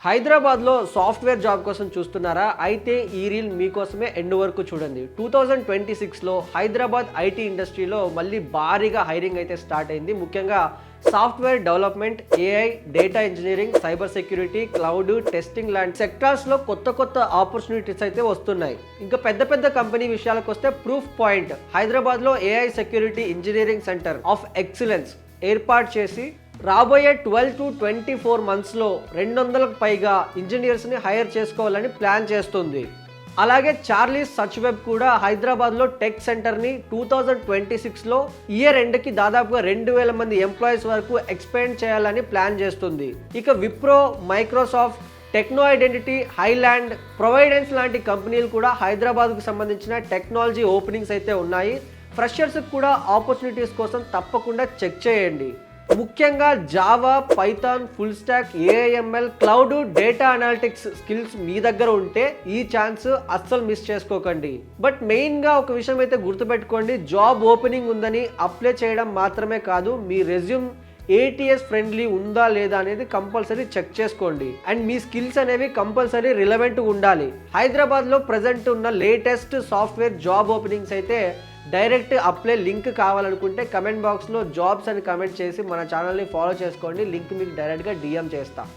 హైదరాబాద్లో software job కోసం చూస్తున్నారా? అయితే ఈ రీల్ మీకోసమే ఎండ్ వరకు చూడండి. 2026లో హైదరాబాద్ ఐటీ ఇండస్ట్రీలో మళ్ళీ భారీగా హైరింగ్ అయితే స్టార్ట్ అయింది. ముఖ్యంగా software development, AI, data engineering, cyber security, cloud, testing లాంటి సెక్టార్స్లో కొత్త ఆపర్చునిటీస్ అయితే వస్తున్నాయి. ఇంకా పెద్ద కంపెనీ విషయాలకు వస్తే ప్రూఫ్ పాయింట్ హైదరాబాద్లో AI security engineering centre of excellence ఏర్పాటు చేసి రాబోయే 12 to 24 మంత్స్లో 200కు పైగా ఇంజనీర్స్ని హైర్ చేసుకోవాలని ప్లాన్ చేస్తుంది. అలాగే చార్లీస్ సచ్ వెబ్ కూడా హైదరాబాద్లో టెక్ సెంటర్ని 2026లో ఇయర్ ఎండ్కి దాదాపుగా 2000 మంది ఎంప్లాయీస్ వరకు ఎక్స్పాండ్ చేయాలని ప్లాన్ చేస్తుంది. ఇక Wipro, Microsoft, techno identity, Highland, ప్రొవైడెన్స్ లాంటి కంపెనీలు కూడా హైదరాబాద్కు సంబంధించిన టెక్నాలజీ ఓపెనింగ్స్ అయితే ఉన్నాయి. ఫ్రెషర్స్కి కూడా ఆపర్చునిటీస్ కోసం తప్పకుండా చెక్ చేయండి. ముఖ్యంగా Java, Python, full stack, AIML, cloud, data analytics skills మీ దగ్గర ఉంటే ఈ ఛాన్స్ అస్సలు మిస్ చేసుకోకండి. బట్ మెయిన్గా ఒక విషయం అయితే గుర్తుపెట్టుకోండి, జాబ్ ఓపెనింగ్ ఉందని అప్లై చేయడం మాత్రమే కాదు, మీ రెజ్యూమ్ ఏటీఎస్ ఫ్రెండ్లీ ఉందా లేదా అనేది కంపల్సరీ చెక్ చేసుకోండి. అండ్ మీ స్కిల్స్ అనేవి కంపల్సరీ రిలవెంట్గా ఉండాలి. హైదరాబాద్లో ప్రజెంట్ ఉన్న లేటెస్ట్ సాఫ్ట్వేర్ జాబ్ ఓపెనింగ్స్ అయితే డైరెక్ట్ అప్లై లింక్ కావాలనుకుంటే కమెంట్ బాక్స్లో జాబ్స్ అని కమెంట్ చేసి మన ఛానల్ని ఫాలో చేసుకోండి. లింక్ మీకు డైరెక్ట్గా డిఎం చేస్తా.